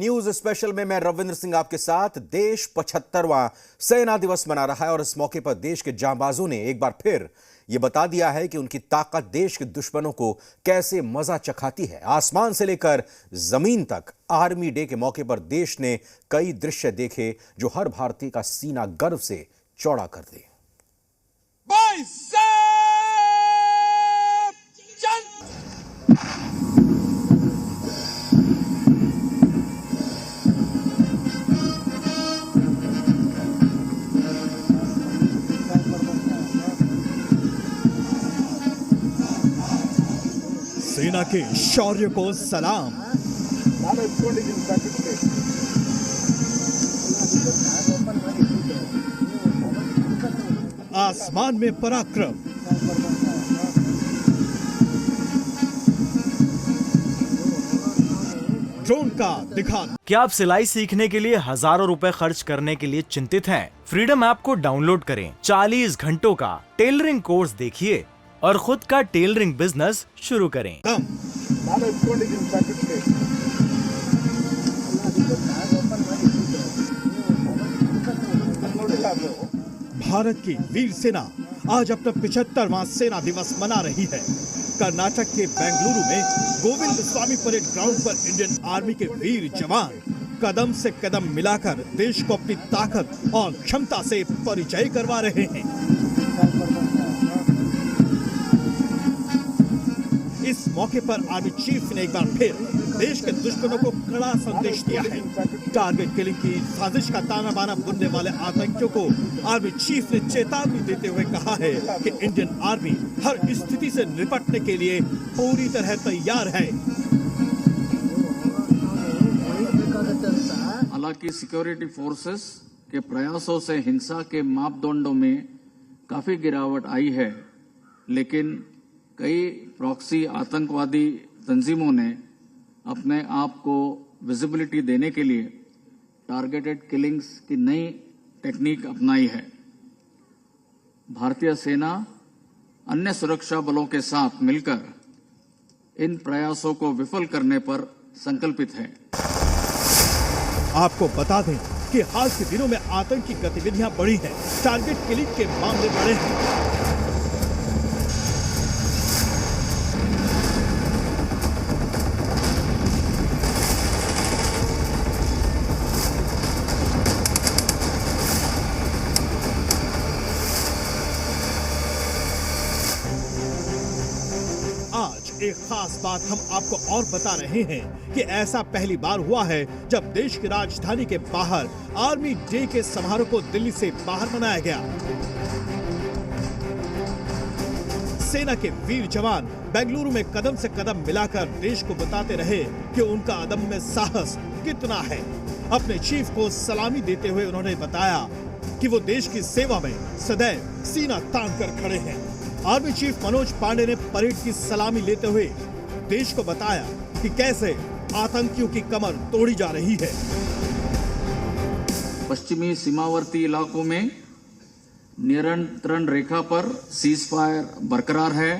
News special में मैं रविंद्र सिंह आपके साथ। देश 75वां सेना दिवस मना रहा है और इस मौके पर देश के जांबाजों ने एक बार फिर यह बता दिया है कि उनकी ताकत देश के दुश्मनों को कैसे मजा चखाती है। आसमान से लेकर जमीन तक आर्मी डे के मौके पर देश ने कई दृश्य देखे जो हर भारतीय का सीना गर्व से चौड़ा कर दे। सेना के शौर्य को सलाम। आसमान में पराक्रम, ड्रोन का दिखा। क्या आप सिलाई सीखने के लिए हजारों रुपए खर्च करने के लिए चिंतित हैं? फ्रीडम ऐप को डाउनलोड करें, 40 घंटों का टेलरिंग कोर्स देखिए और खुद का टेलरिंग बिजनेस शुरू करें। भारत की वीर सेना आज अपना 75वां सेना दिवस मना रही है। कर्नाटक के बेंगलुरु में गोविंद स्वामी परेड ग्राउंड पर इंडियन आर्मी के वीर जवान कदम से कदम मिलाकर देश को अपनी ताकत और क्षमता से परिचय करवा रहे हैं। इस मौके पर आर्मी चीफ ने एक बार फिर देश के दुश्मनों को कड़ा संदेश दिया है। टारगेट किलिंग की साजिश का ताना बाना बुनने वाले आतंकियों को आर्मी चीफ ने चेतावनी देते हुए कहा है कि इंडियन आर्मी हर स्थिति से निपटने के लिए पूरी तरह तैयार है। हालांकि सिक्योरिटी फोर्सेस के प्रयासों से हिंसा के मापदंडों में काफी गिरावट आई है, लेकिन कई प्रॉक्सी आतंकवादी तंजीमों ने अपने आप को विजिबिलिटी देने के लिए टारगेटेड किलिंग्स की नई टेक्निक अपनाई है। भारतीय सेना अन्य सुरक्षा बलों के साथ मिलकर इन प्रयासों को विफल करने पर संकल्पित है। आपको बता दें कि हाल के दिनों में आतंकी गतिविधियां बढ़ी हैं, टारगेट किलिंग के मामले बढ़े हैं। एक खास बात हम आपको और बता रहे हैं कि ऐसा पहली बार हुआ है जब देश की राजधानी के बाहर आर्मी डे के समारोह को दिल्ली से बाहर मनाया गया। सेना के वीर जवान बेंगलुरु में कदम से कदम मिलाकर देश को बताते रहे कि उनका अदम्य साहस कितना है। अपने चीफ को सलामी देते हुए उन्होंने बताया कि वो देश की सेवा में सदैव सीना तान कर खड़े हैं। आर्मी चीफ मनोज पांडे ने परेड की सलामी लेते हुए देश को बताया कि कैसे आतंकियों की कमर तोड़ी जा रही है। पश्चिमी सीमावर्ती इलाकों में नियंत्रण रेखा पर सीज फायर बरकरार है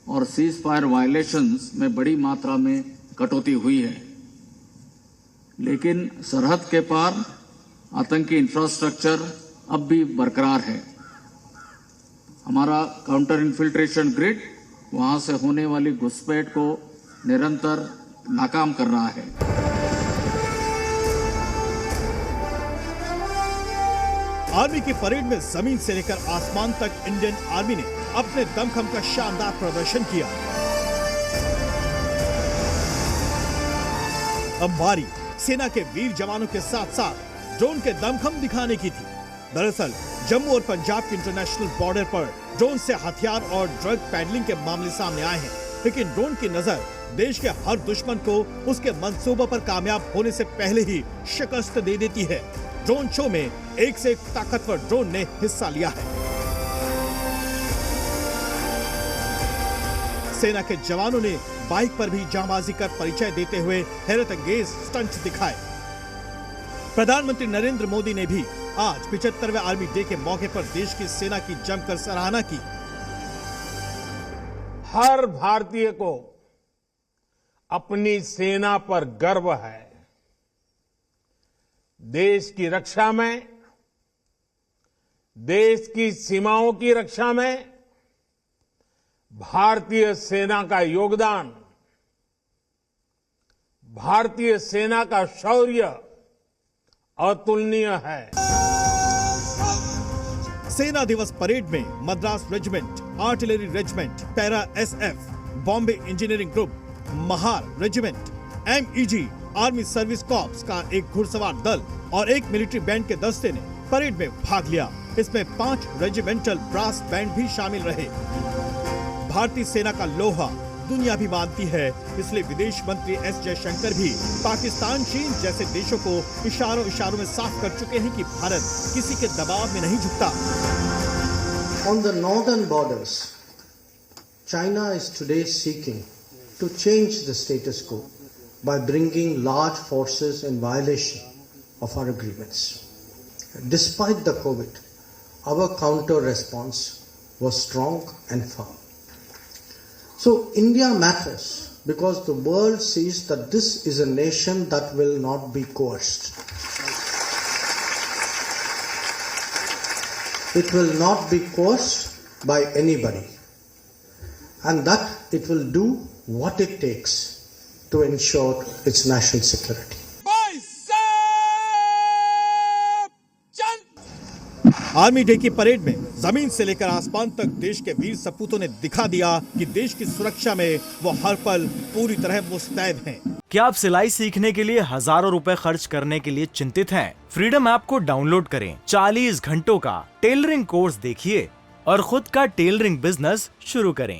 और सीज फायर वायलेशंस में बड़ी मात्रा में कटौती हुई है, लेकिन सरहद के पार आतंकी इंफ्रास्ट्रक्चर अब भी बरकरार है। हमारा काउंटर इन्फिल्ट्रेशन ग्रिड वहां से होने वाली घुसपैठ को निरंतर नाकाम कर रहा है। आर्मी की परेड में जमीन से लेकर आसमान तक इंडियन आर्मी ने अपने दमखम का शानदार प्रदर्शन किया। अंबारी सेना के वीर जवानों के साथ साथ ड्रोन के दमखम दिखाने की थी। दरअसल जम्मू और पंजाब के इंटरनेशनल बॉर्डर पर ड्रोन से हथियार और ड्रग पैडलिंग के मामले सामने आए हैं, लेकिन ड्रोन की नजर देश के हर दुश्मन को उसके मंसूबों पर कामयाब होने से पहले ही शिकस्त दे देती है। ड्रोन शो में एक से एक ताकतवर ड्रोन ने हिस्सा लिया है। सेना के जवानों ने बाइक पर भी जांबाजी कर परिचय देते हुए हैरत अंगेज स्टंट दिखाए। प्रधानमंत्री नरेंद्र मोदी ने भी आज 75वें आर्मी डे के मौके पर देश की सेना की जमकर सराहना की। हर भारतीय को अपनी सेना पर गर्व है। देश की रक्षा में, देश की सीमाओं की रक्षा में भारतीय सेना का योगदान, भारतीय सेना का शौर्य अतुलनीय है। सेना दिवस परेड में Madras regiment, artillery regiment, para SF, Bombay engineering group, Mahar regiment, MEG, army service corps का एक घुड़सवार दल और एक मिलिट्री बैंड के दस्ते ने परेड में भाग लिया। इसमें 5 रेजिमेंटल ब्रास बैंड भी शामिल रहे। भारतीय सेना का लोहा दुनिया भी मानती है, इसलिए विदेश मंत्री एस जयशंकर भी पाकिस्तान, चीन जैसे देशों को इशारों में साफ कर चुके हैं कि भारत किसी के दबाव में नहीं झुकता। On the northern borders, China is today seeking to change the status quo by bringing large forces in violation of our agreements. Despite the COVID, our counter response was strong and firm. So India matters because the world sees that this is a nation that will not be coerced. It will not be coerced by anybody, and that it will do what it takes to ensure its national security. Army day की parade में जमीन से लेकर आसमान तक देश के वीर सपूतों ने दिखा दिया कि देश की सुरक्षा में वो हर पल पूरी तरह मुस्तैद हैं। क्या आप सिलाई सीखने के लिए हजारों रुपए खर्च करने के लिए चिंतित हैं? फ्रीडम ऐप को डाउनलोड करें, 40 घंटों का टेलरिंग कोर्स देखिए और खुद का टेलरिंग बिजनेस शुरू करें।